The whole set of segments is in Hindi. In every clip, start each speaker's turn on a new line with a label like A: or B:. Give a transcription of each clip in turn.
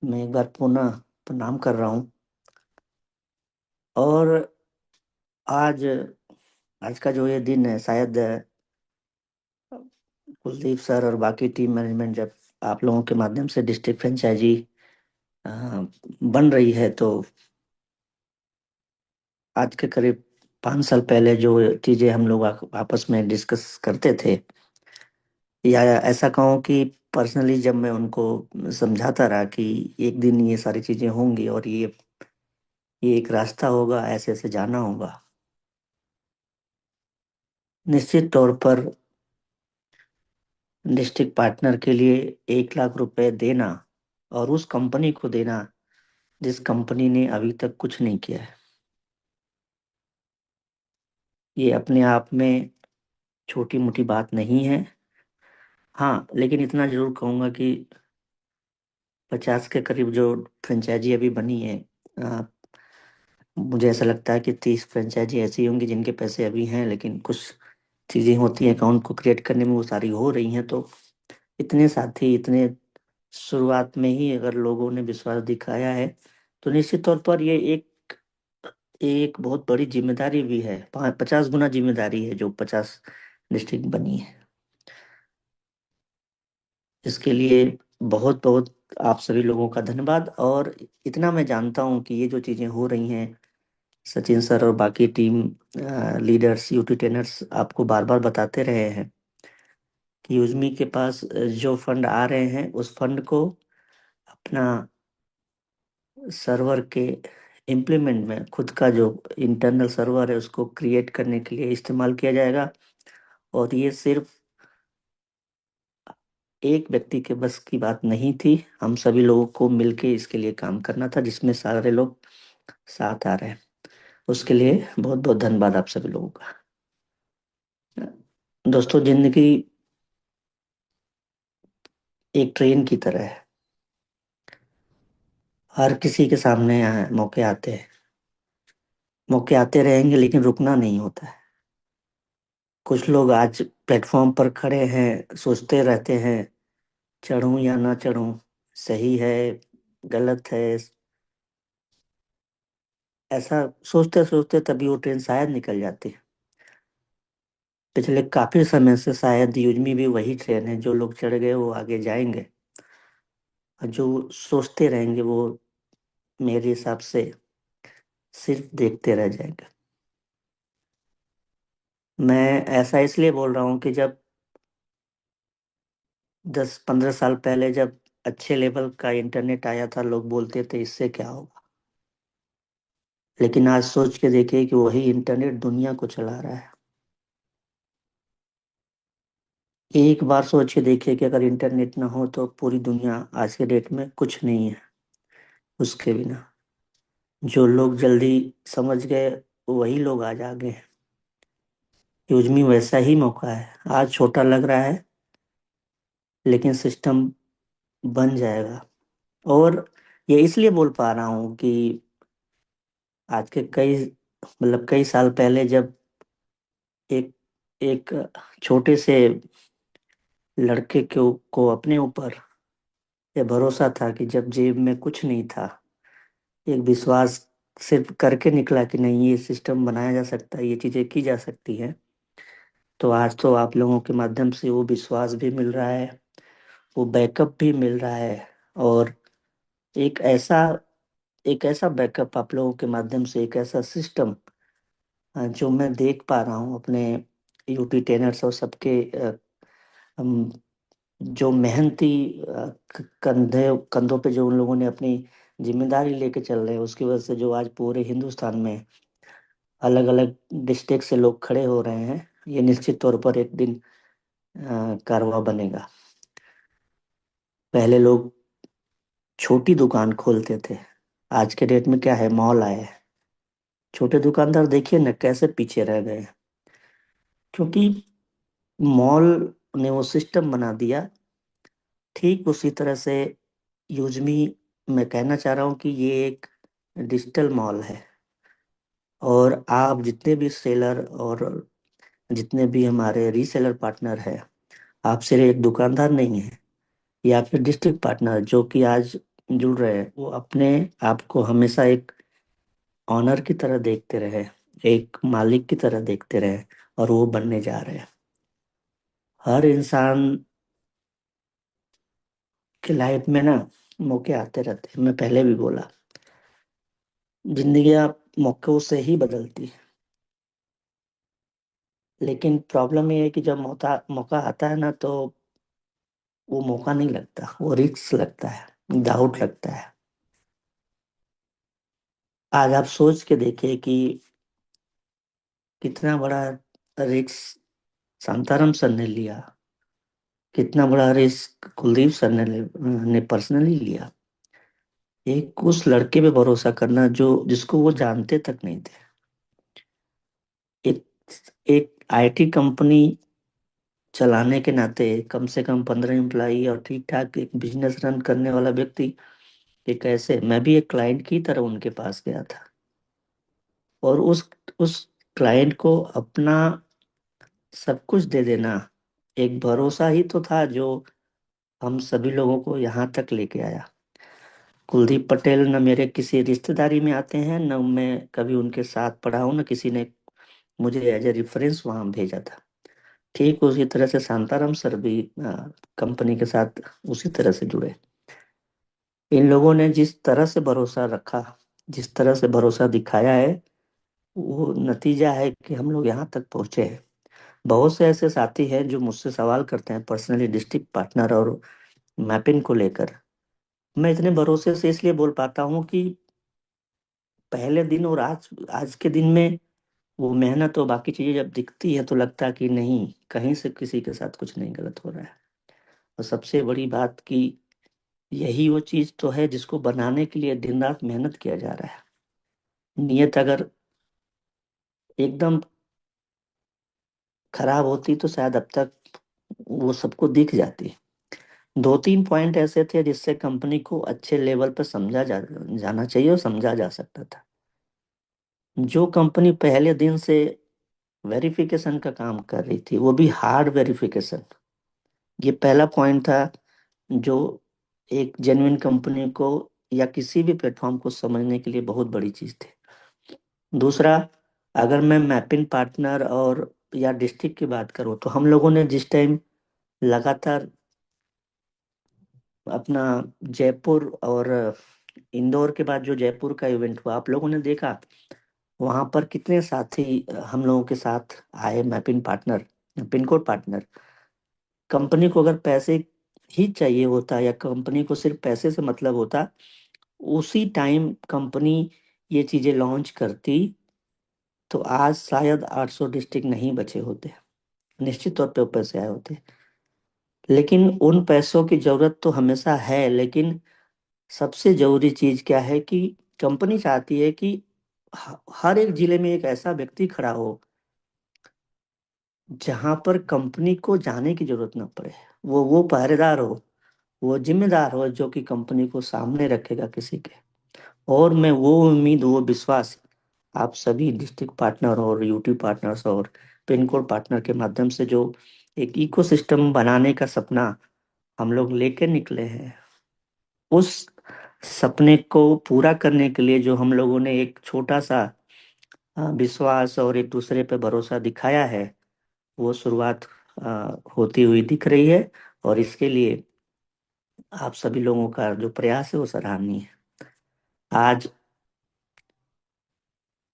A: मैं एक बार पुनः प्रणाम कर रहा हूँ। और आज आज का जो ये दिन है, शायद कुलदीप सर और बाकी टीम मैनेजमेंट जब आप लोगों के माध्यम से डिस्ट्रिक्ट फ्रेंचाइजी बन रही है, तो आज के करीब 5 साल पहले जो चीजें हम लोग आपस में डिस्कस करते थे, या ऐसा कहूँ कि पर्सनली जब मैं उनको समझाता रहा कि एक दिन ये सारी चीजें होंगी और ये एक रास्ता होगा, ऐसे ऐसे जाना होगा। निश्चित तौर पर डिस्ट्रिक्ट पार्टनर के लिए 1 लाख रुपए देना और उस कंपनी को देना जिस कंपनी ने अभी तक कुछ नहीं किया है, ये अपने आप में छोटी मोटी बात नहीं है। हाँ, लेकिन इतना जरूर कहूंगा कि 50 के करीब जो फ्रेंचाइजी अभी बनी है, आ, मुझे ऐसा लगता है कि 30 फ्रेंचाइजी ऐसी होंगी जिनके पैसे अभी हैं, लेकिन कुछ चीजें होती हैं अकाउंट को क्रिएट करने में, वो सारी हो रही हैं। तो इतने साथी, इतने शुरुआत में ही अगर लोगों ने विश्वास दिखाया है, तो निश्चित तौर पर ये एक एक बहुत बड़ी जिम्मेदारी भी है। 50 गुना जिम्मेदारी है जो 50 डिस्ट्रिक्ट बनी है। इसके लिए बहुत बहुत आप सभी लोगों का धन्यवाद। और इतना मैं जानता हूँ कि ये जो चीजें हो रही हैं, सचिन सर और बाकी टीम लीडर्स, यूटी ट्रेनर्स आपको बार बार बताते रहे हैं कि यूजमी के पास जो फंड आ रहे हैं, उस फंड को अपना सर्वर के इम्प्लीमेंट में, खुद का जो इंटरनल सर्वर है उसको क्रिएट करने के लिए इस्तेमाल किया जाएगा। और ये सिर्फ एक व्यक्ति के बस की बात नहीं थी, हम सभी लोगों को मिलके इसके लिए काम करना था, जिसमें सारे लोग साथ आ रहे हैं। उसके लिए बहुत बहुत धन्यवाद आप सभी लोगों का। दोस्तों, जिंदगी एक ट्रेन की तरह है। हर किसी के सामने मौके आते हैं, मौके आते रहेंगे, लेकिन रुकना नहीं होता है। कुछ लोग आज प्लेटफॉर्म पर खड़े हैं, सोचते रहते हैं चढ़ूं या ना चढ़ूं, सही है, गलत है। ऐसा सोचते सोचते तभी वो ट्रेन शायद निकल जाती है। पिछले काफी समय से शायद यूजमी भी वही ट्रेन है, जो लोग चढ़ गए वो आगे जाएंगे, और जो सोचते रहेंगे वो मेरे हिसाब से सिर्फ देखते रह जाएंगे। मैं ऐसा इसलिए बोल रहा हूँ कि जब 10-15 साल पहले जब अच्छे लेवल का इंटरनेट आया था, लोग बोलते थे इससे क्या होगा। लेकिन आज सोच के देखिए कि वही इंटरनेट दुनिया को चला रहा है। एक बार सोच के देखिए कि अगर इंटरनेट ना हो तो पूरी दुनिया आज के डेट में कुछ नहीं है उसके बिना। जो लोग जल्दी समझ गए, वही लोग आज आगे हैं। यूज में वैसा ही मौका है। आज छोटा लग रहा है, लेकिन सिस्टम बन जाएगा। और ये इसलिए बोल पा रहा हूँ कि आज के कई साल पहले जब एक एक छोटे से लड़के को अपने ऊपर ये भरोसा था कि जब जेब में कुछ नहीं था, एक विश्वास सिर्फ करके निकला कि नहीं, ये सिस्टम बनाया जा सकता है, ये चीजें की जा सकती हैं, तो आज तो आप लोगों के माध्यम से वो विश्वास भी मिल रहा है, वो बैकअप भी मिल रहा है। और एक ऐसा एक ऐसा बैकअप आप लोगों के माध्यम से, एक ऐसा सिस्टम जो मैं देख पा रहा हूँ अपने यूटी ट्रेनर्स और सबके हम जो मेहनती कंधे कंधों पे जो उन लोगों ने अपनी जिम्मेदारी लेके चल रहे हैं, उसकी वजह से जो आज पूरे हिंदुस्तान में अलग अलग डिस्ट्रिक्ट से लोग खड़े हो रहे हैं, ये निश्चित तौर पर एक दिन कारवा बनेगा। पहले लोग छोटी दुकान खोलते थे, आज के डेट में क्या है, मॉल आए हैं। छोटे दुकानदार देखिए ना कैसे पीछे रह गए हैं, क्योंकि मॉल ने वो सिस्टम बना दिया। ठीक उसी तरह से यूजमी, मैं कहना चाह रहा हूँ कि ये एक डिजिटल मॉल है। और आप जितने भी सेलर और जितने भी हमारे रीसेलर पार्टनर है, आप सिर्फ एक दुकानदार नहीं है, या फिर डिस्ट्रिक्ट पार्टनर जो कि आज जुड़ रहे हैं वो अपने आप को हमेशा एक ऑनर की तरह देखते रहे, एक मालिक की तरह देखते रहे, और वो बनने जा रहे हैं। हर इंसान के लाइफ में ना मौके आते रहते हैं, मैं पहले भी बोला, जिंदगी आप मौकों से ही बदलती है। लेकिन प्रॉब्लम ये है कि जब मौका मौका आता है ना, तो वो मौका नहीं लगता, वो रिस्क लगता है, डाउट लगता है। आज आप सोच के देखिए कि कितना बड़ा रिस्क शांताराम सर ने लिया, कितना बड़ा रिस्क कुलदीप सर ने पर्सनली लिया। एक उस लड़के पे भरोसा करना जो जिसको वो जानते तक नहीं थे। एक एक आईटी कंपनी चलाने के नाते कम से कम 15 एम्प्लाई और ठीक ठाक एक बिजनेस रन करने वाला व्यक्ति, एक ऐसे मैं भी एक क्लाइंट की तरह उनके पास गया था, और उस क्लाइंट को अपना सब कुछ दे देना एक भरोसा ही तो था जो हम सभी लोगों को यहाँ तक लेके आया। कुलदीप पटेल न मेरे किसी रिश्तेदारी में आते हैं, न मैं कभी उनके साथ पढ़ा हूँ, न किसी ने मुझे एज ए रेफरेंस वहां भेजा था। ठीक उसी तरह से शांताराम सर भी कंपनी के साथ उसी तरह से जुड़े। इन लोगों ने जिस तरह से भरोसा रखा, जिस तरह से भरोसा दिखाया है, वो नतीजा है कि हम लोग यहाँ तक पहुंचे हैं। बहुत से ऐसे साथी हैं जो मुझसे सवाल करते हैं पर्सनली डिस्ट्रिक्ट पार्टनर और मैपिंग को लेकर। मैं इतने भरोसे से इसलिए बोल पाता हूँ कि पहले दिन और आज आज के दिन में वो मेहनत और बाकी चीजें जब दिखती है तो लगता है कि नहीं, कहीं से किसी के साथ कुछ नहीं गलत हो रहा है। और सबसे बड़ी बात कि यही वो चीज तो है जिसको बनाने के लिए दिन रात मेहनत किया जा रहा है। नियत अगर एकदम खराब होती तो शायद अब तक वो सबको दिख जाती। दो तीन पॉइंट ऐसे थे जिससे कंपनी को अच्छे लेवल पर जाना चाहिए और समझा जा सकता था। जो कंपनी पहले दिन से वेरिफिकेशन का काम कर रही थी, वो भी हार्ड वेरिफिकेशन, ये पहला पॉइंट था जो एक जेन्युइन कंपनी को या किसी भी प्लेटफॉर्म को समझने के लिए बहुत बड़ी चीज थी। दूसरा, अगर मैं मैपिंग पार्टनर और या डिस्ट्रिक्ट की बात करूं तो हम लोगों ने जिस टाइम लगातार अपना जयपुर और इंदौर के बाद जो जयपुर का इवेंट हुआ, आप लोगों ने देखा वहां पर कितने साथी हम लोगों के साथ आए, mapping partner, pin code partner. Company को अगर पैसे ही चाहिए होता या कंपनी को सिर्फ पैसे से मतलब होता, उसी टाइम कंपनी ये चीजें लॉन्च करती तो आज शायद 800 डिस्ट्रिक्ट नहीं बचे होते, निश्चित तौर पे वो पैसे आए होते। लेकिन उन पैसों की जरूरत तो हमेशा है, लेकिन सबसे जरूरी चीज क्या है कि कंपनी चाहती है कि हर एक जिले में एक ऐसा व्यक्ति खड़ा हो जहां पर कंपनी को जाने की जरूरत ना पड़े। वो पहरेदार हो, वो जिम्मेदार हो जो कि कंपनी को सामने रखेगा किसी के। और मैं वो उम्मीद, वो विश्वास आप सभी डिस्ट्रिक्ट पार्टनर और यूटी पार्टनर्स और पिन कोड पार्टनर के माध्यम से जो एक इकोसिस्टम बनाने का सपना हम लोग लेके निकले हैं, उस सपने को पूरा करने के लिए जो हम लोगों ने एक छोटा सा विश्वास और एक दूसरे पे भरोसा दिखाया है, वो शुरुआत होती हुई दिख रही है। और इसके लिए आप सभी लोगों का जो प्रयास है वो सराहनीय है। आज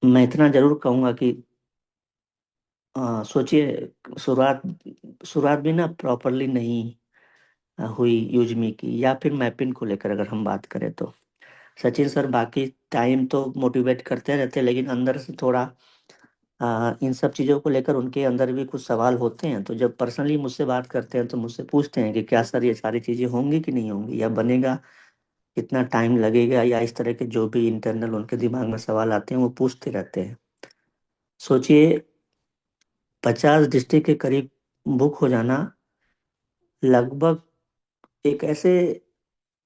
A: मैं इतना जरूर कहूंगा कि सोचिए, शुरुआत शुरुआत भी ना प्रॉपरली नहीं हुई यूजमी की, या फिर मैपिंग को लेकर अगर हम बात करें तो सचिन सर बाकी टाइम तो मोटिवेट करते रहते हैं, लेकिन अंदर से थोड़ा इन सब चीज़ों को लेकर उनके अंदर भी कुछ सवाल होते हैं। तो जब पर्सनली मुझसे बात करते हैं तो मुझसे पूछते हैं कि क्या सर ये सारी चीज़ें होंगी कि नहीं होंगी, या बनेगा, कितना टाइम लगेगा, या इस तरह के जो भी इंटरनल उनके दिमाग में सवाल आते हैं वो पूछते रहते हैं। सोचिए, 50 डिस्ट्रिक्ट के करीब बुक हो जाना, लगभग एक ऐसे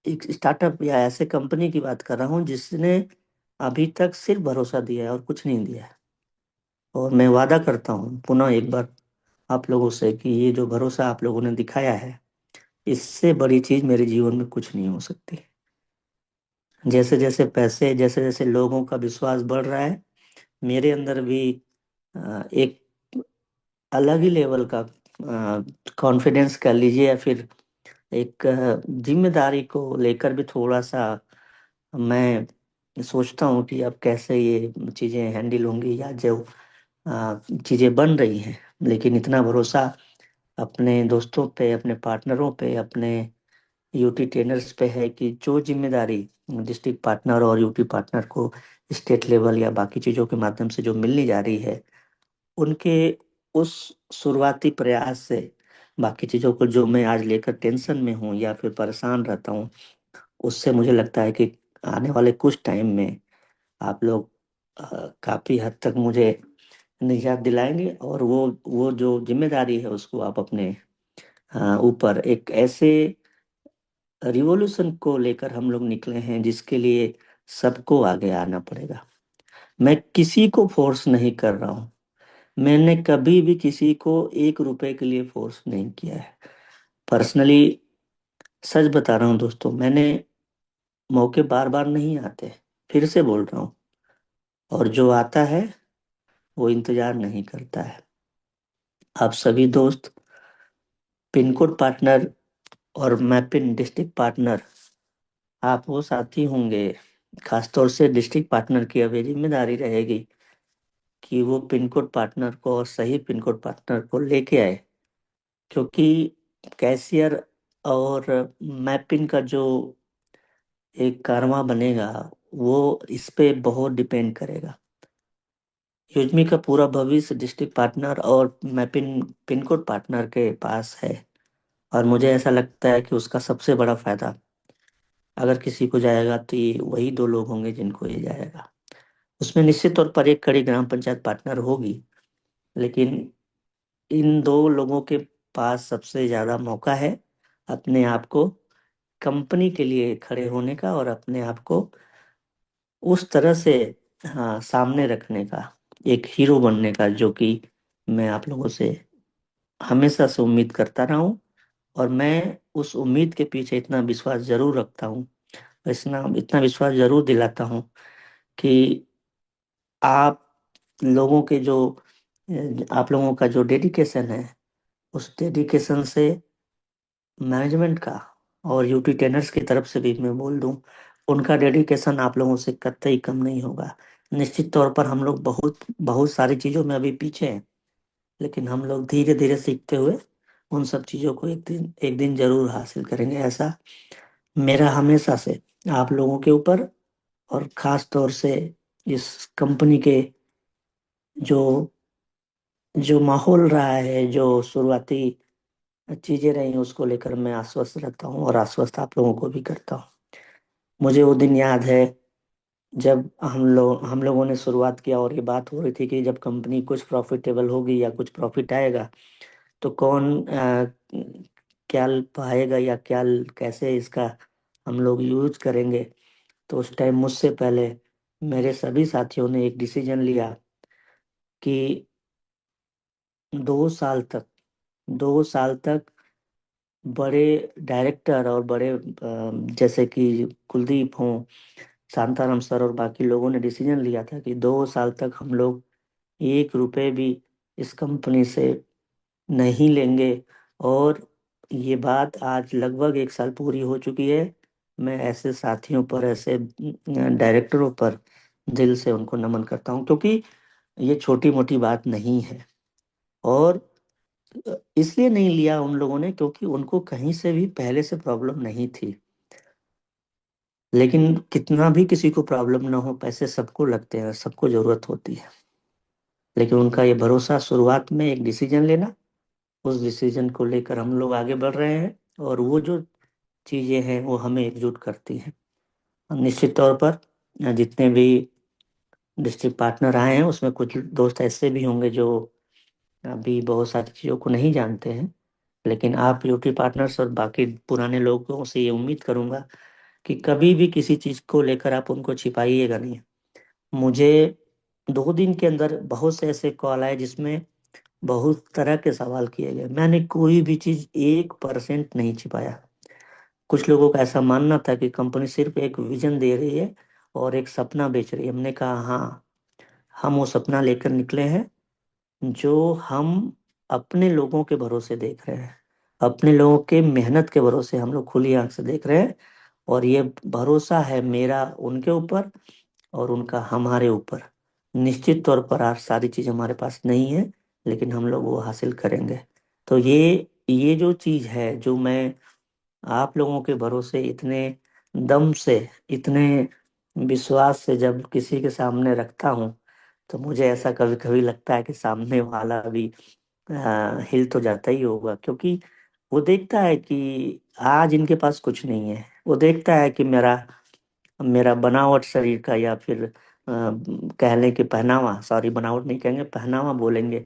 A: एक स्टार्टअप या ऐसे कंपनी की बात कर रहा हूँ जिसने अभी तक सिर्फ भरोसा दिया है और कुछ नहीं दिया है। और मैं वादा करता हूँ पुनः एक बार आप लोगों से कि ये जो भरोसा आप लोगों ने दिखाया है, इससे बड़ी चीज मेरे जीवन में कुछ नहीं हो सकती। जैसे जैसे पैसे, जैसे जैसे लोगों का विश्वास बढ़ रहा है, मेरे अंदर भी एक अलग ही लेवल का कॉन्फिडेंस कह लीजिए, या फिर एक जिम्मेदारी को लेकर भी थोड़ा सा मैं सोचता हूँ कि अब कैसे ये चीज़ें हैंडल होंगी, या जो चीज़ें बन रही हैं। लेकिन इतना भरोसा अपने दोस्तों पे, अपने पार्टनरों पे, अपने यूटी ट्रेनर्स पे है कि जो जिम्मेदारी डिस्ट्रिक्ट पार्टनर और यूटी पार्टनर को स्टेट लेवल या बाकी चीज़ों के माध्यम से जो मिलने जा रही है, उनके उस शुरुआती प्रयास से बाकी चीज़ों को जो मैं आज लेकर टेंशन में हूँ या फिर परेशान रहता हूँ, उससे मुझे लगता है कि आने वाले कुछ टाइम में आप लोग काफ़ी हद तक मुझे निजात दिलाएंगे, और वो जो जिम्मेदारी है उसको आप अपने ऊपर एक ऐसे रिवॉल्यूशन को लेकर हम लोग निकले हैं जिसके लिए सबको आगे आना पड़ेगा। मैं किसी को फोर्स नहीं कर रहा हूँ। मैंने कभी भी किसी को 1 रुपए के लिए फोर्स नहीं किया है। पर्सनली सच बता रहा हूँ दोस्तों, मैंने मौके बार बार नहीं आते, फिर से बोल रहा हूँ, और जो आता है वो इंतजार नहीं करता है। आप सभी दोस्त पिन कोड पार्टनर और मैपिन डिस्ट्रिक्ट पार्टनर, आप वो साथी होंगे। खासतौर से डिस्ट्रिक्ट पार्टनर की अब ये जिम्मेदारी रहेगी कि वो पिन कोड पार्टनर को और सही पिन कोड पार्टनर को लेके आए, क्योंकि कैशियर और मैपिंग का जो एक कारवां बनेगा, वो इस पे बहुत डिपेंड करेगा। युजमी का पूरा भविष्य डिस्ट्रिक्ट पार्टनर और मैपिंग पिन कोड पार्टनर के पास है, और मुझे ऐसा लगता है कि उसका सबसे बड़ा फायदा अगर किसी को जाएगा तो ये वही 2 लोग होंगे जिनको ये जाएगा। उसमें निश्चित तौर पर एक कड़ी ग्राम पंचायत पार्टनर होगी, लेकिन इन 2 लोगों के पास सबसे ज्यादा मौका है अपने आप को कंपनी के लिए खड़े होने का, और अपने आप को उस तरह से हाँ सामने रखने का, एक हीरो बनने का, जो कि मैं आप लोगों से हमेशा से उम्मीद करता रहा हूँ। और मैं उस उम्मीद के पीछे इतना विश्वास जरूर रखता हूँ, इतना इतना विश्वास जरूर दिलाता हूँ कि आप लोगों के जो आप लोगों का जो डेडिकेशन है, उस डेडिकेशन से मैनेजमेंट का और यूटी ट्रेनर्स की तरफ से भी मैं बोल दूं, उनका डेडिकेशन आप लोगों से कतई कम नहीं होगा। निश्चित तौर पर हम लोग बहुत बहुत सारी चीज़ों में अभी पीछे हैं, लेकिन हम लोग धीरे धीरे सीखते हुए उन सब चीज़ों को एक दिन जरूर हासिल करेंगे, ऐसा मेरा हमेशा से आप लोगों के ऊपर, और ख़ास तौर से इस कंपनी के जो जो माहौल रहा है, जो शुरुआती चीजें रही उसको लेकर मैं आश्वस्त रहता हूँ, और आश्वस्त आप लोगों को भी करता हूँ। मुझे वो दिन याद है जब हम लोगों ने शुरुआत किया, और ये बात हो रही थी कि जब कंपनी कुछ प्रॉफिटेबल होगी या कुछ प्रॉफिट आएगा तो कौन क्या पाएगा, या क्या कैसे इसका हम लोग यूज करेंगे। तो उस टाइम मुझसे पहले मेरे सभी साथियों ने एक डिसीजन लिया कि 2 साल तक 2 साल तक बड़े डायरेक्टर और बड़े जैसे कि कुलदीप हों, शांताराम सर और बाकी लोगों ने डिसीजन लिया था कि 2 साल तक हम लोग 1 रुपए भी इस कंपनी से नहीं लेंगे। और ये बात आज लगभग 1 साल पूरी हो चुकी है। मैं ऐसे साथियों पर, ऐसे डायरेक्टरों पर दिल से उनको नमन करता हूँ, क्योंकि ये छोटी मोटी बात नहीं है। और इसलिए नहीं लिया उन लोगों ने क्योंकि उनको कहीं से भी पहले से प्रॉब्लम नहीं थी। लेकिन कितना भी किसी को प्रॉब्लम ना हो, पैसे सबको लगते हैं, सबको जरूरत होती है। लेकिन उनका ये भरोसा, शुरुआत में एक डिसीजन लेना, उस डिसीजन को लेकर हम लोग आगे बढ़ रहे हैं, और वो जो चीजें हैं वो हमें एकजुट करती हैं। निश्चित तौर पर जितने भी डिस्ट्रिक्ट पार्टनर आए हैं उसमें कुछ दोस्त ऐसे भी होंगे जो अभी बहुत सारी चीज़ों को नहीं जानते हैं, लेकिन आप यूटी पार्टनर्स और बाकी पुराने लोगों से ये उम्मीद करूंगा कि कभी भी किसी चीज़ को लेकर आप उनको छिपाइएगा नहीं। मुझे 2 दिन के अंदर बहुत से ऐसे कॉल आए जिसमें बहुत तरह के सवाल किए गए, मैंने कोई भी चीज़ 1% नहीं छिपाया। कुछ लोगों का ऐसा मानना था कि कंपनी सिर्फ एक विजन दे रही है और एक सपना बेच रही है। हमने कहा हाँ, हम वो सपना लेकर निकले हैं जो हम अपने लोगों के भरोसे देख रहे हैं। अपने लोगों के मेहनत के भरोसे हम लोग खुली आंख से देख रहे हैं। और ये भरोसा है मेरा उनके ऊपर और उनका हमारे ऊपर। निश्चित तौर पर आज सारी चीज हमारे पास नहीं है, लेकिन हम लोग वो हासिल करेंगे। तो ये जो चीज है, जो मैं आप लोगों के भरोसे इतने दम से, इतने विश्वास से जब किसी के सामने रखता हूँ, तो मुझे ऐसा कभी कभी लगता है कि सामने वाला भी हिल तो जाता ही होगा, क्योंकि वो देखता है कि आज इनके पास कुछ नहीं है। वो देखता है कि मेरा मेरा बनावट शरीर का, या फिर कह लें कि पहनावा, सॉरी बनावट नहीं कहेंगे, पहनावा बोलेंगे।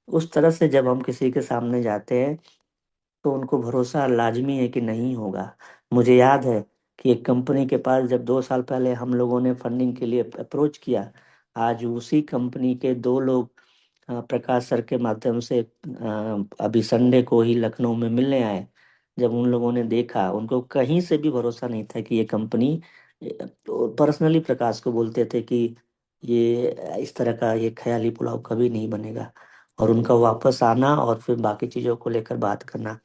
A: उस तरह से जब हम किसी के सामने जाते हैं तो उनको भरोसा लाजमी है कि नहीं होगा। मुझे याद है कि एक कंपनी के पास जब 2 साल पहले हम लोगों ने फंडिंग के लिए अप्रोच किया, आज उसी कंपनी के 2 लोग प्रकाश सर के माध्यम से अभी संडे को ही लखनऊ में मिलने आए। जब उन लोगों ने देखा, उनको कहीं से भी भरोसा नहीं था कि ये कंपनी, पर्सनली प्रकाश को बोलते थे कि ये इस तरह का ये ख्याली पुलाव कभी नहीं बनेगा। और उनका वापस आना और फिर बाकी चीज़ों को लेकर बात करना।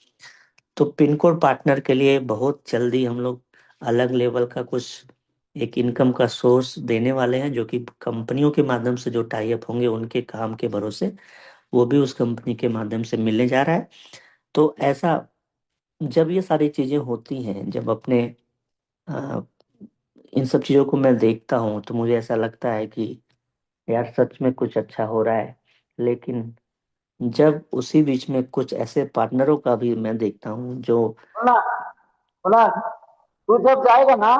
A: तो पिन कोड पार्टनर के लिए बहुत जल्दी हम लोग अलग लेवल का कुछ एक इनकम का सोर्स देने वाले हैं, जो कि कंपनियों के माध्यम से जो टाई अप होंगे उनके काम के भरोसे वो भी उस कंपनी के माध्यम से मिलने जा रहा है। तो ऐसा जब ये सारी चीजें होती हैं, जब अपने अ, इन सब चीजों को मैं देखता हूँ, तो मुझे ऐसा लगता है कि यार सच में कुछ अच्छा हो रहा है। लेकिन जब उसी बीच में कुछ ऐसे पार्टनरों का भी मैं देखता हूँ जो,
B: बोला बोला, तू जब जाएगा ना,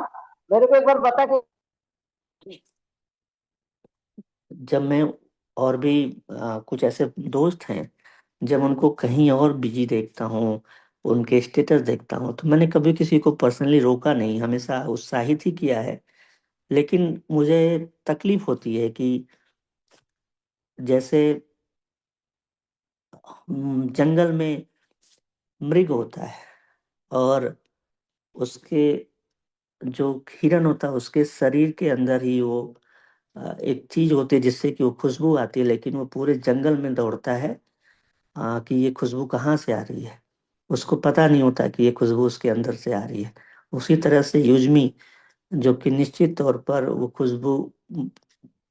B: मेरे को एक बार बता के।
A: जब मैं और भी कुछ ऐसे दोस्त हैं, जब उनको कहीं और बिजी देखता हूँ, उनके स्टेटस देखता हूँ, तो मैंने कभी किसी को पर्सनली रोका नहीं, हमेशा उत्साहित ही किया है। लेकिन मुझे तकलीफ होती है कि जैसे जंगल में मृग होता है और उसके जो हिरन होता है उसके शरीर के अंदर ही वो एक चीज होती है जिससे कि वो खुशबू आती है, लेकिन वो पूरे जंगल में दौड़ता है कि ये खुशबू कहाँ से आ रही है। उसको पता नहीं होता कि ये खुशबू उसके अंदर से आ रही है। उसी तरह से युजमी, जो कि निश्चित तौर पर वो खुशबू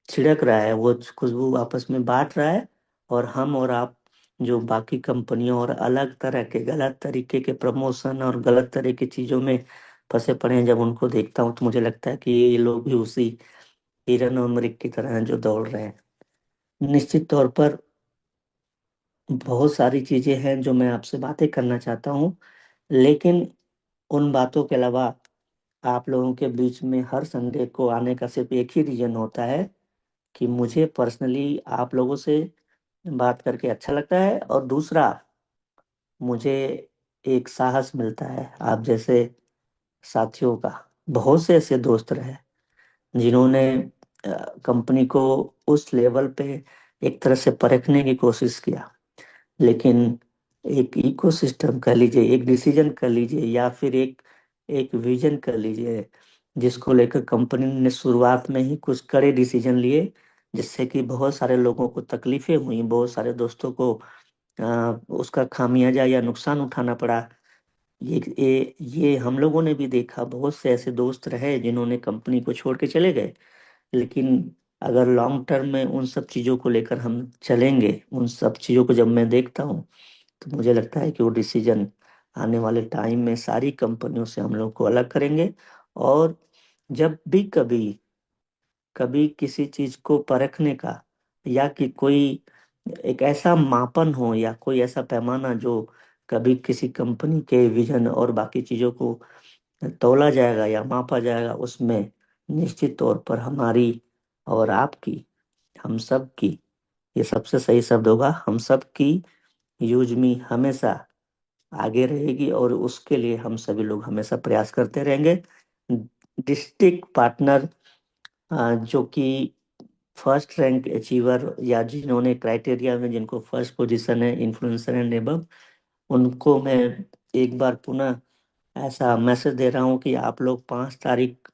A: छिड़क रहा है, वो खुशबू आपस में बांट रहा है। और हम और आप जो बाकी कंपनियों और अलग तरह के गलत तरीके के प्रमोशन और गलत तरह की चीजों में फंसे पड़े हैं, जब उनको देखता हूँ तो मुझे लगता है कि ये लोग भी उसी हिरन और मृग की तरह हैं जो दौड़ रहे हैं। निश्चित तौर पर बहुत सारी चीजें हैं जो मैं आपसे बातें करना चाहता हूँ, लेकिन उन बातों के अलावा आप लोगों के बीच में हर संडे को आने का सिर्फ एक ही रीजन होता है कि मुझे पर्सनली आप लोगों से बात करके अच्छा लगता है, और दूसरा मुझे एक साहस मिलता है आप जैसे साथियों का। बहुत से ऐसे दोस्त रहे जिन्होंने कंपनी को उस लेवल पे एक तरह से परखने की कोशिश किया, लेकिन एक इकोसिस्टम कर लीजिए, एक डिसीजन कर लीजिए, या फिर एक एक विजन कर लीजिए, जिसको लेकर कंपनी ने शुरुआत में ही कुछ कड़े डिसीजन लिए, जिससे कि बहुत सारे लोगों को तकलीफें हुई, बहुत सारे दोस्तों को उसका खामियाजा या नुकसान उठाना पड़ा। ये हम लोगों ने भी देखा, बहुत से ऐसे दोस्त रहे जिन्होंने कंपनी को छोड़ के चले गए। लेकिन अगर लॉन्ग टर्म में उन सब चीज़ों को लेकर हम चलेंगे, उन सब चीज़ों को जब मैं देखता हूँ, तो मुझे लगता है कि वो डिसीजन आने वाले टाइम में सारी कंपनियों से हम लोग को अलग करेंगे। और जब भी कभी कभी किसी चीज को परखने का, या कि कोई एक ऐसा मापन हो या कोई ऐसा पैमाना जो कभी किसी कंपनी के विजन और बाकी चीजों को तौला जाएगा या मापा जाएगा, उसमें निश्चित तौर पर हमारी और आपकी, हम सब की, ये सबसे सही शब्द होगा, हम सब की यूजमी हमेशा आगे रहेगी, और उसके लिए हम सभी लोग हमेशा प्रयास करते रहेंगे। डिस्ट्रिक्ट पार्टनर जो कि फर्स्ट रैंक अचीवर, या जिन्होंने क्राइटेरिया में जिनको फर्स्ट पोजीशन है, इन्फ्लुएंसर एंड एबव, उनको मैं एक बार पुनः ऐसा मैसेज दे रहा हूँ कि आप लोग 5 तारीख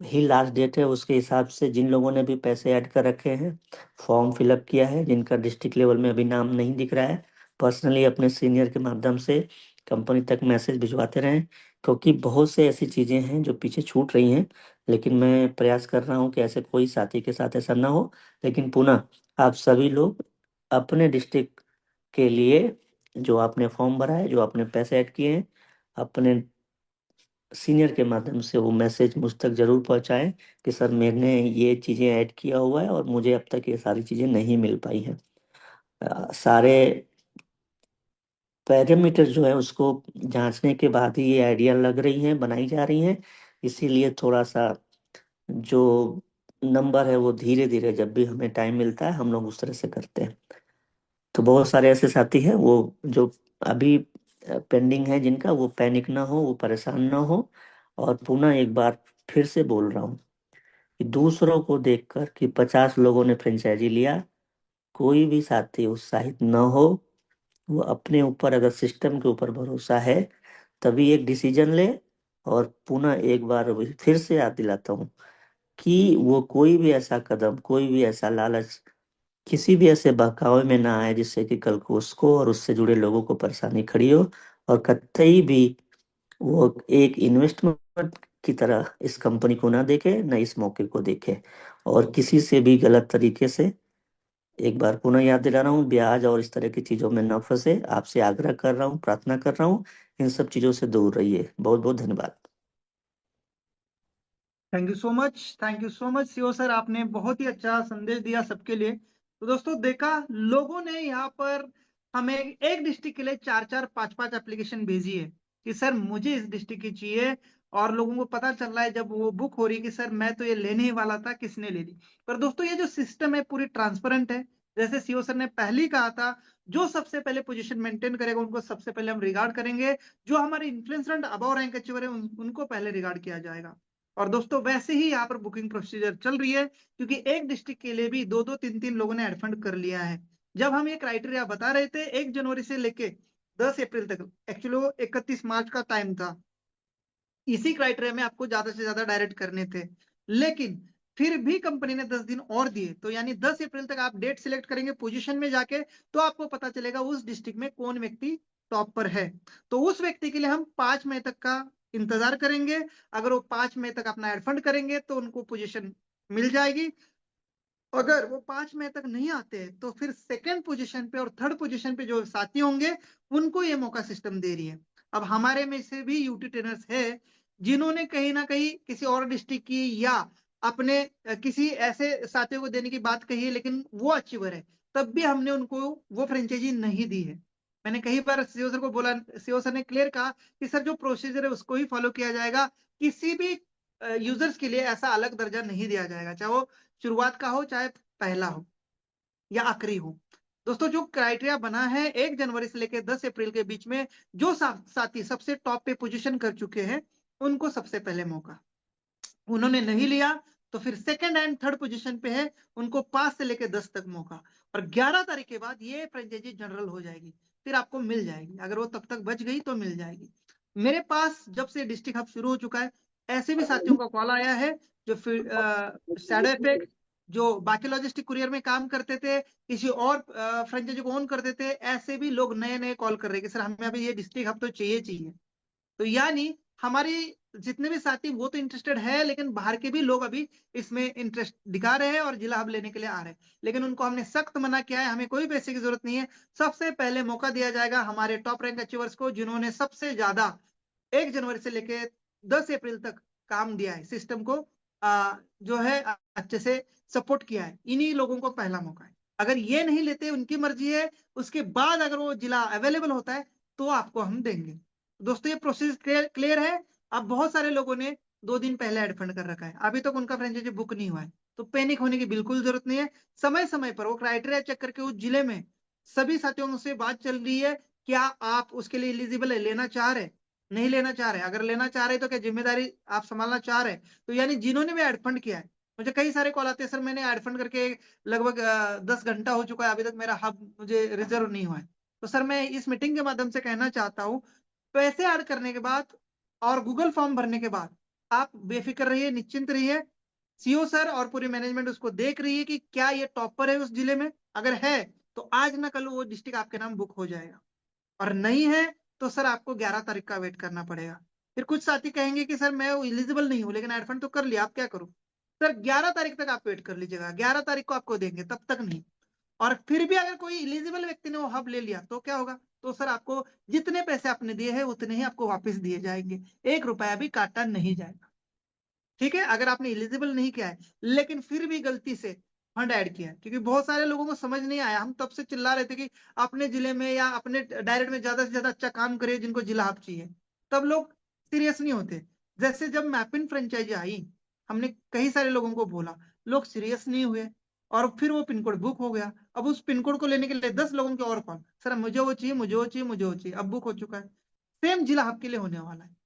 A: ही लास्ट डेट है, उसके हिसाब से जिन लोगों ने भी पैसे ऐड कर रखे हैं, फॉर्म फिलअप किया है, जिनका डिस्ट्रिक्ट लेवल में अभी नाम नहीं दिख रहा है, पर्सनली अपने सीनियर के माध्यम से कंपनी तक मैसेज भिजवाते रहें, क्योंकि बहुत से ऐसी चीज़ें हैं जो पीछे छूट रही हैं। लेकिन मैं प्रयास कर रहा हूँ कि ऐसे कोई साथी के साथ ऐसा ना हो। लेकिन पुनः आप सभी लोग अपने डिस्ट्रिक्ट के लिए जो आपने फॉर्म भरा है, जो आपने पैसे ऐड किए हैं, अपने सीनियर के माध्यम से वो मैसेज मुझ तक जरूर पहुंचाएं कि सर मैंने ये चीज़ें ऐड किया हुआ है और मुझे अब तक ये सारी चीज़ें नहीं मिल पाई हैं। सारे पैरामीटर जो है उसको जांचने के बाद ही ये आइडिया लग रही हैं, बनाई जा रही हैं। इसीलिए थोड़ा सा जो नंबर है वो धीरे धीरे, जब भी हमें टाइम मिलता है हम लोग उस तरह से करते हैं। तो बहुत सारे ऐसे साथी हैं वो जो अभी पेंडिंग है, जिनका, वो पैनिक ना हो, वो परेशान ना हो। और पुनः एक बार फिर से बोल रहा हूँ कि दूसरों को देखकर कि 50 लोगों ने फ्रेंचाइजी लिया, कोई भी साथी उत्साहित न हो। वो अपने ऊपर, अगर सिस्टम के ऊपर भरोसा है, तभी एक डिसीजन ले। और पुनः एक बार फिर से याद दिलाता हूँ कि वो कोई भी ऐसा कदम, कोई भी ऐसा लालच किसी भी ऐसे बहकावे में ना आए जिससे कि कल को उसको और उससे जुड़े लोगों को परेशानी खड़ी हो। और कतई भी वो एक इन्वेस्टमेंट की तरह इस कंपनी को ना देखे, न इस मौके को देखे। और किसी से भी गलत तरीके से, एक बार पुनः याद दिला रहा हूँ, ब्याज और इस तरह की चीजों में न फंसे। आपसे आग्रह कर रहा हूँ, प्रार्थना कर रहा हूँ, इन सब चीजों से दूर रहिए। बहुत बहुत धन्यवाद।
C: Thank you so much, thank you so much CO sir, आपने बहुत ही अच्छा संदेश दिया सबके लिए। तो दोस्तों देखा, लोगों ने यहाँ पर हमें एक डिस्ट्रिक्ट के लिए 4-4 5-5 एप्लीकेशन भेजी है कि सर मुझे इस डिस्ट्रिक्ट की चाहिए। और लोगों को पता चल रहा है जब वो बुक हो रही है कि सर मैं तो ये लेने ही वाला था, किसने ले ली। पर दोस्तों ये जो सिस्टम है पूरी ट्रांसपेरेंट है। जैसे सीओ सर ने पहले ही कहा था, जो सबसे पहले पोजीशन मेंटेन करेगा उनको सबसे पहले हम रिगार्ड करेंगे। जो हमारे influencer and above rank achiever है उनको पहले रिगार्ड किया जाएगा। और दोस्तों वैसे ही यहाँ पर बुकिंग प्रोसीजर चल रही है, क्योंकि एक डिस्ट्रिक्ट के लिए भी 2-2 3-3 लोगों ने एडफंड कर लिया है। जब हम ये क्राइटेरिया बता रहे थे 1 जनवरी से लेके 10 अप्रैल तक, एक्चुअली वो 31 मार्च का टाइम था, इसी क्राइटेरिया में आपको ज्यादा से ज्यादा डायरेक्ट करने थे। लेकिन फिर भी कंपनी ने 10 दिन और दिए, तो यानी 10 अप्रैल तक आप डेट सिलेक्ट करेंगे पोजीशन में जाके, तो आपको पता चलेगा उस डिस्ट्रिक्ट में कौन व्यक्ति टॉप पर है। तो उस व्यक्ति के लिए हम 5 मई तक का इंतजार करेंगे। अगर वो 5 मई तक अपना एडफंड करेंगे तो उनको पोजीशन मिल जाएगी। अगर वो 5 मई तक नहीं आते तो फिर सेकंड पोजीशन पे और थर्ड पोजीशन पे जो साथी होंगे उनको ये मौका सिस्टम दे रही है। अब हमारे में से भी यूटी ट्रेनर्स है जिन्होंने कहीं ना कहीं किसी और डिस्ट्रिक्ट की या अपने किसी ऐसे साथियों को देने की बात कही है, लेकिन वो अचीवर है, तब भी हमने उनको वो फ्रेंचाइजी नहीं दी है। मैंने कई बार सीओ सर को बोला, सीओ सर ने क्लियर कहा कि सर जो प्रोसीजर है उसको ही फॉलो किया जाएगा, किसी भी यूजर्स के लिए ऐसा अलग दर्जा नहीं दिया जाएगा, चाहे वो शुरुआत का हो चाहे पहला हो या आखिरी हो। दोस्तों जो क्राइटेरिया बना है 1 जनवरी से लेकर 10 अप्रैल के बीच में जो साथी सबसे टॉप पे पोजीशन कर चुके हैं उनको सबसे पहले मौका, उन्होंने नहीं लिया तो फिर सेकंड एंड थर्ड पोजीशन पे है, उनको 5 से लेकर 10 तक मौका। और 11 तारीख के बाद ये फ्रेंचाइजी जनरल हो जाएगी, फिर आपको मिल जाएगी, अगर वो तब तक बच गई तो मिल जाएगी। मेरे पास जब से डिस्ट्रिक्ट हब शुरू हो चुका है, ऐसे भी साथियों का कॉल आया है जो शैडो इफेक्ट, जो बाकी लॉजिस्टिक कुरियर में काम करते थे, किसी और फ्रेंचाइजी को ओन करते थे, ऐसे भी लोग नए नए कॉल कर रहे हैं कि सर हमें अभी ये डिस्ट्रिक्ट हब तो चाहिए चाहिए। तो यानी हमारी जितने भी साथी वो तो इंटरेस्टेड है, लेकिन बाहर के भी लोग अभी इसमें इंटरेस्ट दिखा रहे हैं और जिला हब लेने के लिए आ रहे हैं। लेकिन उनको हमने सख्त मना किया है, हमें कोई पैसे की जरूरत नहीं है। सबसे पहले मौका दिया जाएगा हमारे टॉप रैंक अचीवर्स को, जिन्होंने सबसे ज्यादा 1 जनवरी से लेके 10 अप्रैल तक काम दिया है, सिस्टम को जो है अच्छे से सपोर्ट किया है, इन्हीं लोगों को पहला मौका है। अगर ये नहीं लेते, उनकी मर्जी है, उसके बाद अगर वो जिला अवेलेबल होता है तो आपको हम देंगे। दोस्तों ये प्रोसेस क्लियर है। अब बहुत सारे लोगों ने 2 दिन पहले एड फंड कर रखा है, अभी तक उनका फ्रेंचाइजी बुक नहीं हुआ है, तो पैनिक होने की बिल्कुल जरूरत नहीं है। समय समय पर वो क्राइटेरिया चेक करके उस जिले में सभी साथियों से बात चल रही है, क्या आप उसके लिए एलिजिबल है, लेना चाह रहे, नहीं लेना चाह रहे, अगर लेना चाह रहे तो क्या जिम्मेदारी आप संभालना चाह रहे। तो यानी जिन्होंने भी एड फंड किया है, मुझे कई सारे कॉल आते हैं, सर मैंने एड फंड करके लगभग 10 घंटा हो चुका है, अभी तक मेरा हब मुझे रिजर्व नहीं हुआ है। तो सर मैं इस मीटिंग के माध्यम से कहना चाहता हूँ, पैसे ऐड करने के बाद और गूगल फॉर्म भरने के बाद आप बेफिक्र रहिए, निश्चिंत रहिए। सीओ सर और पूरी मैनेजमेंट उसको देख रही है कि क्या ये टॉपर है उस जिले में। अगर है तो आज ना कल वो डिस्ट्रिक्ट आपके नाम बुक हो जाएगा, और नहीं है तो सर आपको 11 तारीख का वेट करना पड़ेगा। फिर कुछ साथी कहेंगे कि सर मैं एलिजिबल नहीं हूं लेकिन एड फंड तो कर लिया, आप क्या करूं? सर 11 तारीख तक आप वेट कर लीजिएगा, 11 तारीख को आपको देंगे, तब तक नहीं। और फिर भी अगर कोई एलिजिबल व्यक्ति ने वो हब ले लिया तो क्या होगा? तो सर आपको जितने पैसे आपने दिए हैं उतने ही आपको वापस दिए जाएंगे, 1 रुपया भी काटा नहीं जाएगा। ठीक है, अगर आपने एलिजिबल नहीं किया है लेकिन फिर भी गलती से फंड ऐड किया है, क्योंकि बहुत सारे लोगों को समझ नहीं आया, हम तब से चिल्ला रहे थे कि अपने जिले में या अपने डायरेक्ट में ज्यादा से ज्यादा अच्छा काम करिए जिनको जिला हब चाहिए, तब लोग सीरियस नहीं होते। जैसे जब मैपिन फ्रेंचाइजी आई, हमने कई सारे लोगों को बोला, लोग सीरियस नहीं हुए, और फिर वो पिन कोड बुक हो गया। अब उस पिन कोड को लेने के लिए 10 लोगों के और कॉल, सर मुझे वो चाहिए, मुझे वो चाहिए, मुझे वो चाहिए, अब बुक हो चुका है। सेम जिला हब के लिए होने वाला है।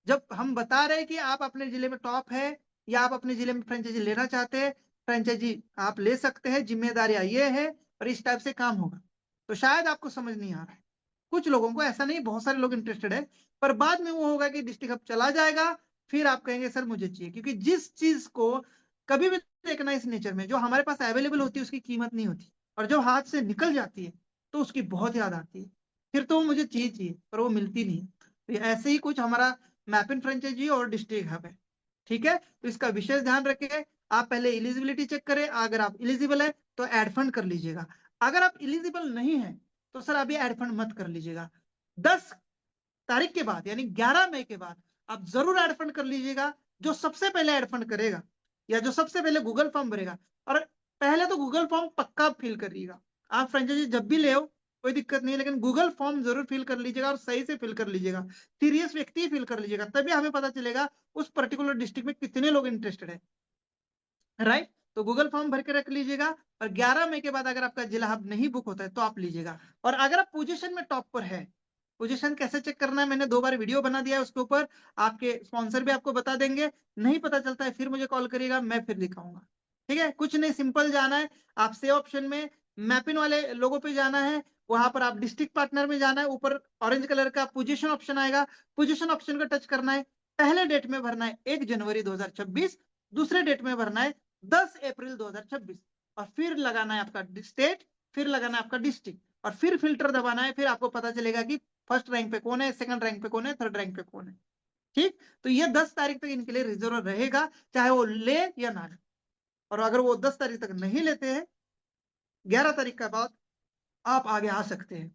C: जब हम बता रहे हैं कि आप अपने जिले में टॉप है या आप अपने जिले में फ्रेंचाइजी लेना चाहते हैं, फ्रेंचाइजी आप ले सकते हैं, जिम्मेदारियां ये है और इस टाइप से काम होगा। तो शायद आपको समझ नहीं आ रहा है, कुछ लोगों को, ऐसा नहीं बहुत सारे लोग इंटरेस्टेड है, पर बाद में वो होगा कि डिस्ट्रिक्ट हब चला जाएगा, फिर आप कहेंगे सर मुझे चाहिए। क्योंकि जिस चीज को कभी भी देखना इस नेचर में, जो हमारे पास अवेलेबल होती है उसकी कीमत नहीं होती, और जो हाथ से निकल जाती है तो उसकी बहुत याद आती है, फिर तो वो मुझे चाहिए चाहिए पर वो मिलती नहीं। तो ऐसे ही कुछ हमारा मैपिन फ्रेंचाइजी और डिस्ट्रिक्ट हब है। ठीक है, तो इसका विशेष ध्यान रखें। आप पहले एलिजिबिलिटी चेक करें, अगर आप एलिजिबल है तो एड फंड कर लीजिएगा। अगर आप एलिजिबल नहीं है तो सर अभी एड फंड मत कर लीजिएगा। 10 तारीख के बाद यानी 11 मई के बाद आप जरूर एड फंड कर लीजिएगा। जो सबसे पहले एड फंड करेगा या जो सबसे पहले गूगल फॉर्म भरेगा, और पहले तो गूगल फॉर्म पक्का फिल करिएगा। आप फ्रेंचाइजी जब भी ले हो कोई दिक्कत नहीं है, लेकिन गूगल फॉर्म जरूर फिल कर लीजिएगा और सही से फिल कर लीजिएगा, सीरियस व्यक्ति फिल कर लीजिएगा, तभी हमें पता चलेगा उस पर्टिकुलर डिस्ट्रिक्ट में कितने लोग इंटरेस्टेड है। राइट, तो गूगल फॉर्म भर के रख लीजिएगा, और 11 मई के बाद अगर आपका जिला हब नहीं बुक होता है तो आप लीजिएगा। और अगर आप पोजीशन में टॉप पर है, पोजीशन कैसे चेक करना है मैंने 2 बार वीडियो बना दिया है उसके ऊपर, आपके स्पॉन्सर भी आपको बता देंगे। नहीं पता चलता है फिर मुझे कॉल करिएगा, मैं फिर दिखाऊंगा। ठीक है, कुछ नहीं, सिंपल जाना है, आप सेव ऑप्शन में मैपिन वाले लोगों पे जाना है, वहां पर आप डिस्ट्रिक्ट पार्टनर में जाना है, ऊपर ऑरेंज कलर का पोजीशन ऑप्शन आएगा, पोजीशन ऑप्शन को टच करना है। पहले डेट में भरना है 1 जनवरी 2026, दूसरे डेट में भरना है 10 अप्रैल 2026, और फिर लगाना है आपका स्टेट, फिर लगाना है आपका डिस्ट्रिक्ट, और फिर फिल्टर दबाना है। फिर आपको पता चलेगा कि फर्स्ट रैंक पे कौन है, सेकंड रैंक पे कौन है, थर्ड रैंक पे कौन है। ठीक, तो ये 10 तारीख तक इनके लिए रिजर्व रहेगा, चाहे वो ले या ना ले। और अगर वो 10 तारीख तक नहीं लेते हैं, 11 तारीख के बाद आप आगे आ सकते हैं।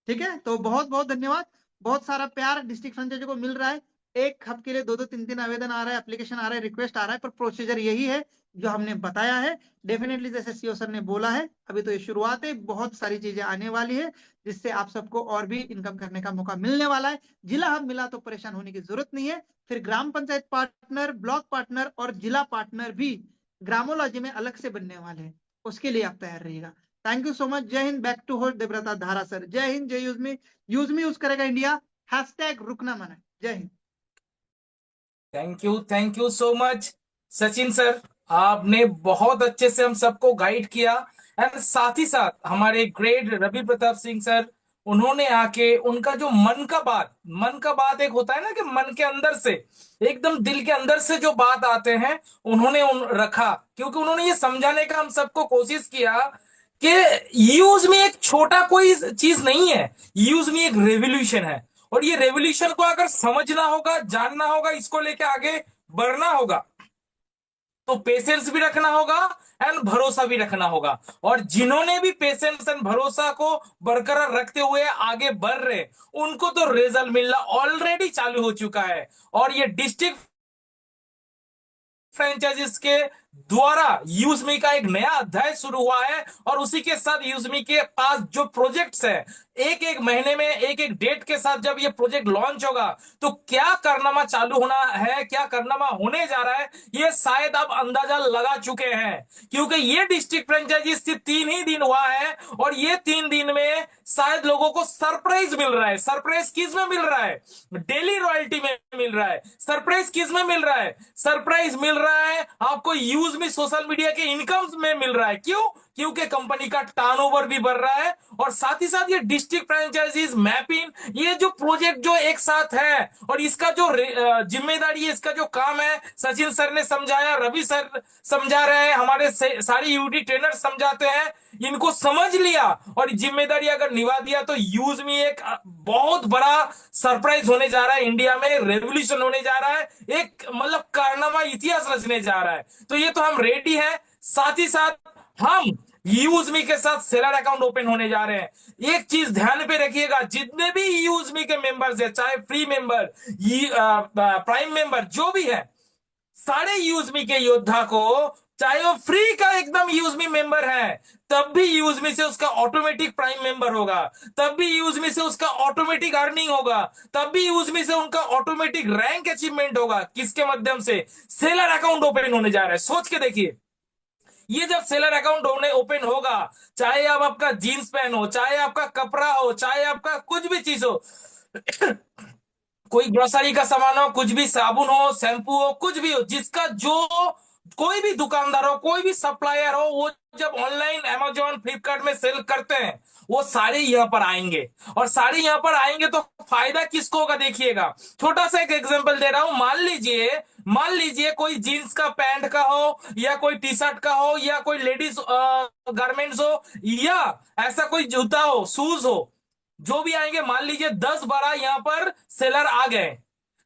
C: ठीक है, तो बहुत बहुत धन्यवाद। बहुत सारा प्यार डिस्ट्रिक्ट फ्रेंचाइजी को मिल रहा है। एक हब के लिए 2-2 3-3 आवेदन आ रहा है, एप्लीकेशन आ रहा है, रिक्वेस्ट आ रहा है, पर प्रोसीजर यही है जो हमने बताया है। डेफिनेटली जैसे सीओ सर ने बोला है, अभी तो ये शुरुआत है, बहुत सारी चीजें आने वाली है जिससे आप सबको और भी इनकम करने का मौका मिलने वाला है। जिला हब मिला तो परेशान होने की जरूरत नहीं है, फिर ग्राम पंचायत पार्टनर, ब्लॉक पार्टनर और जिला पार्टनर भी ग्रामोलॉजी में अलग से बनने वाले हैं, उसके लिए आप तैयार रहिएगा। Thank you so much. Jai Hind. Back to host Devavrata Dhara sir. Jai Hind, Jai use me use करेगा इंडिया, हैशटैग रुकना मना। Jai Hind.
D: Thank you so much Sachin sir. आपने बहुत अच्छे से हम सबको गाइड किया, एंड साथ ही साथ हमारे ग्रेट रवि प्रताप सिंह सर, उन्होंने आके उनका जो मन का बात एक होता है ना कि मन के अंदर से, एकदम दिल के अंदर से जो बात आते हैं, उन्होंने रखा, क्योंकि उन्होंने ये समझाने का हम सबको कोशिश किया कि यूज में एक छोटा कोई चीज नहीं है, यूज में एक रेवोल्यूशन है, और ये रेवोल्यूशन को अगर समझना होगा, जानना होगा, इसको लेके आगे बढ़ना होगा, तो पेशेंस भी रखना होगा एंड भरोसा भी रखना होगा। और जिन्होंने भी पेशेंस एंड भरोसा को बरकरार रखते हुए आगे बढ़ रहे, उनको तो रिजल्ट मिलना ऑलरेडी चालू हो चुका है। और ये डिस्ट्रिक्ट फ्रेंचाइजीज के द्वारा यूजमी का एक नया अध्याय शुरू हुआ है, और उसी के साथ यूजमी के पास जो प्रोजेक्ट्स है, एक एक महीने में एक एक डेट के साथ जब ये प्रोजेक्ट लॉन्च होगा, तो क्या कारनामा चालू होना है, क्या कारनामा होने जा रहा है, ये शायद आप अंदाजा लगा चुके हैं। क्योंकि ये डिस्ट्रिक्ट फ्रेंचाइजी सिर्फ 3 ही दिन हुआ है, और ये 3 दिन में शायद लोगों को सरप्राइज मिल रहा है। सरप्राइज किस में मिल रहा है? डेली रॉयल्टी में मिल रहा है। सरप्राइज किस में मिल रहा है? सरप्राइज मिल रहा है आपको use use me social media के इनकम में मिल रहा है। क्यों? क्योंकि कंपनी का टर्नओवर भी बढ़ रहा है और साथ ही साथ ये डिस्ट्रिक्ट फ्रेंचाइजीज मैपिंग, ये जो प्रोजेक्ट जो एक साथ है और इसका जो जिम्मेदारी है, इसका जो काम है, सचिन सर ने समझाया, रवि सर समझा रहे हैं, हमारे सारे यूडी ट्रेनर समझाते हैं, इनको समझ लिया और जिम्मेदारी अगर निभा दिया तो यूज मी एक बहुत बड़ा सरप्राइज होने जा रहा है, इंडिया में रेवोल्यूशन होने जा रहा है, एक मतलब कारनामा इतिहास रचने जा रहा है। तो ये तो हम रेडी हैं। साथ ही साथ हम यूज मी के साथ सेलर अकाउंट ओपन होने जा रहे हैं। एक चीज ध्यान पे रखिएगा, जितने भी यूज मी के मेंबर्स है, चाहे फ्री मेंबर, प्राइम मेंबर, जो भी है, सारे यूज मी के योद्धा को, चाहे वो फ्री का एकदम यूज मी मेंबर है, तब भी यूज मी से उसका ऑटोमेटिक प्राइम मेंबर होगा, तब भी यूज मी से उसका ऑटोमेटिक अर्निंग होगा, तब भी यूज मी से उनका ऑटोमेटिक रैंक अचीवमेंट होगा। किसके माध्यम से? सेलर अकाउंट ओपन होने जा रहा है। सोच के देखिए, ये जब सेलर अकाउंट ओपन होगा, चाहे आप आपका जीन्स पैन हो, चाहे आपका कपड़ा हो, चाहे आपका कुछ भी चीज हो, कोई ग्रोसरी का सामान हो, कुछ भी साबुन हो, शैम्पू हो, कुछ भी हो, जिसका जो कोई भी दुकानदार हो, कोई भी सप्लायर हो, वो जब ऑनलाइन अमेजोन फ्लिपकार्ट में सेल करते हैं, वो सारे यहाँ पर आएंगे और सारे यहाँ पर आएंगे तो फायदा किसको होगा? देखिएगा, छोटा सा एक एग्जांपल दे रहा हूं। मान लीजिए कोई जीन्स का पैंट का हो, या कोई टी शर्ट का हो, या कोई लेडीज गारमेंट्स हो, या ऐसा कोई जूता हो, शूज हो, जो भी आएंगे, मान लीजिए 10-12 यहां पर सेलर आ गए,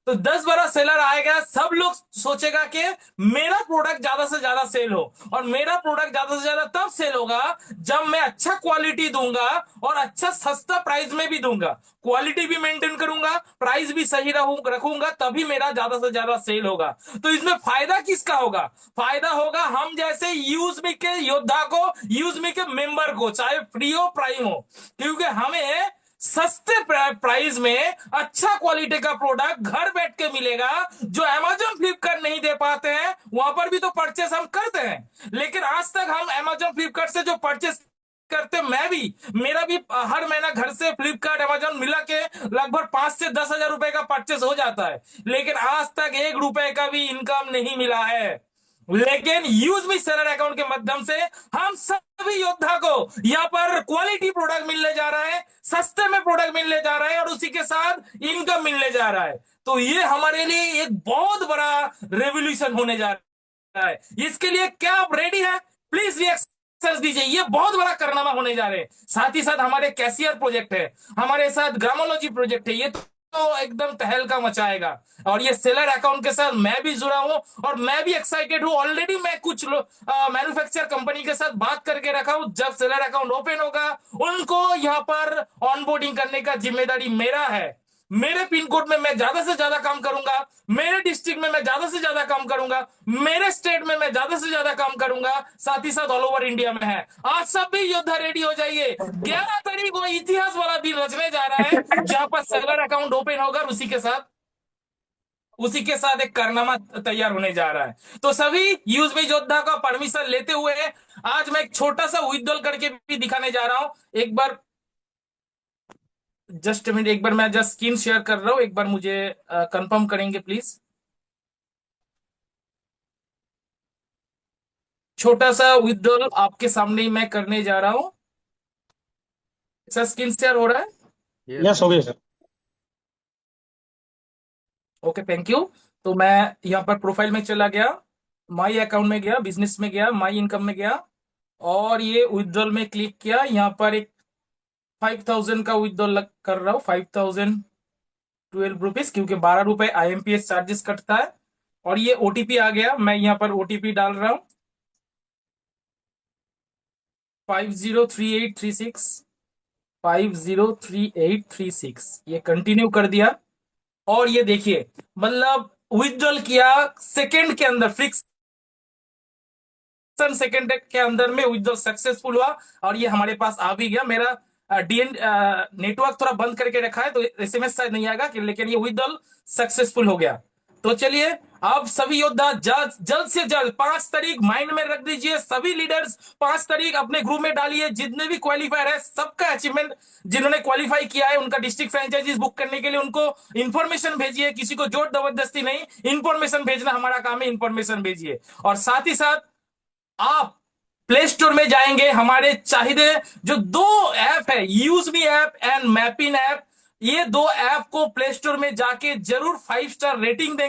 D: तो 10-12 सेलर आएगा, सब लोग सोचेगा कि मेरा प्रोडक्ट ज्यादा से ज्यादा सेल हो, और मेरा प्रोडक्ट ज्यादा से ज्यादा तब सेल होगा जब मैं अच्छा क्वालिटी दूंगा और अच्छा सस्ता प्राइस में भी दूंगा, क्वालिटी भी मेंटेन करूंगा, प्राइस भी सही रखूंगा, तभी मेरा ज्यादा से ज्यादा सेल होगा। तो इसमें फायदा किसका होगा? फायदा होगा हम जैसे यूज मी के योद्धा को, यूज मी के मेंबर को, चाहे फ्री हो प्राइम हो, क्योंकि हमें सस्ते प्राइस में अच्छा क्वालिटी का प्रोडक्ट घर बैठ के मिलेगा, जो अमेजोन फ्लिपकार्ट नहीं दे पाते हैं। वहां पर भी तो परचेस हम करते हैं, लेकिन आज तक हम अमेजोन फ्लिपकार्ट से जो परचेस करते, मेरा भी हर महीना घर से फ्लिपकार्ट अमेजोन मिला के लगभग 5 से 10 हजार रुपए का परचेस हो जाता है, लेकिन आज तक 1 रुपए का भी इनकम नहीं मिला है। लेकिन यूज मी सेलर अकाउंट के माध्यम से हम सभी योद्धा को यहां पर क्वालिटी प्रोडक्ट मिलने जा रहा है, सस्ते में प्रोडक्ट मिलने जा रहा है और उसी के साथ इनकम मिलने जा रहा है। तो ये हमारे लिए एक बहुत बड़ा रेवोल्यूशन होने जा रहा है। इसके लिए क्या आप रेडी हैं? प्लीज रिएक्शन दीजिए। ये बहुत बड़ा कारनामा होने जा रहे हैं। साथ ही साथ हमारे कैशियर प्रोजेक्ट है, हमारे साथ ग्रामोलॉजी प्रोजेक्ट है, ये तो एकदम तहलका मचाएगा। और ये सेलर अकाउंट के साथ मैं भी जुड़ा हूं और मैं भी एक्साइटेड हूं। ऑलरेडी मैं कुछ मैन्युफैक्चर कंपनी के साथ बात करके रखा हूं, जब सेलर अकाउंट ओपन होगा उनको यहां पर ऑनबोर्डिंग करने का जिम्मेदारी मेरा है। मेरे पिन कोड में मैं ज्यादा से ज्यादा काम करूंगा, मेरे डिस्ट्रिक्ट में मैं ज्यादा से ज्यादा काम करूंगा, मेरे स्टेट में मैं ज्यादा से ज्यादा काम करूंगा, साथ ही साथ ऑल ओवर इंडिया में है। आज सब भी योद्धा रेडी हो जाइए। 11 तारीख को इतिहास वाला दिन रचने जा रहा है, जहां पर सेलर अकाउंट ओपन होगा, उसी के साथ एक कारनामा तैयार होने जा रहा है। तो सभी यूज मी योद्धा का परमिशन लेते हुए आज मैं एक छोटा सा विड्रॉल करके भी दिखाने जा रहा हूं। एक बार जस्ट मिनट, एक बार मैं जस्ट स्क्रीन शेयर कर रहा हूं, एक बार मुझे कंफर्म करेंगे प्लीज। छोटा सा विड्रॉल आपके सामने ही मैं करने जा रहा हूं। सर स्क्रीन शेयर हो रहा है?
E: यस हो गया सर।
D: Okay, thank you. तो मैं यहाँ पर प्रोफाइल में चला गया, माई अकाउंट में गया, बिजनेस में गया, माई इनकम में गया और ये विड्रॉल में क्लिक किया। यहाँ पर एक 5000 का विड्रॉल कर रहा हूँ, 5012 रुपीज, क्योंकि 12 रुपए IMPS चार्जेस कटता है। और ये ओटीपी आ गया, मैं यहाँ पर ओटीपी डाल रहा हूँ 503836, 503836। ये कंटिन्यू कर दिया और ये देखिए, मतलब विड्रॉल किया सेकंड के अंदर, फ्रिक्शन सेकंड के अंदर में विड्रॉल सक्सेसफुल हुआ और ये हमारे पास आ भी गया। मेरा डीएन नेटवर्क थोड़ा बंद करके रखा है तो SMS शायद नहीं आएगा, लेकिन ये विड्रॉल सक्सेसफुल हो गया। तो चलिए, आप सभी योद्धा जल्द से जल्द 5 तारीख माइंड में रख दीजिए। सभी लीडर्स 5 तारीख अपने ग्रुप में डालिए। जितने भी क्वालिफायर है सबका अचीवमेंट, जिन्होंने क्वालिफाई किया है उनका डिस्ट्रिक्ट फ्रेंचाइजीज बुक करने के लिए उनको इंफॉर्मेशन भेजिए। किसी को जोर जबरदस्ती नहीं, इंफॉर्मेशन भेजना हमारा काम है, इंफॉर्मेशन भेजिए। और साथ ही साथ आप प्ले स्टोर में जाएंगे, हमारे चाहिए जो 2 ऐप है, यूज मी ऐप एंड मैपिन ऐप, ये 2 ऐप को प्ले स्टोर में जाके जरूर 5 स्टार रेटिंग देंगे।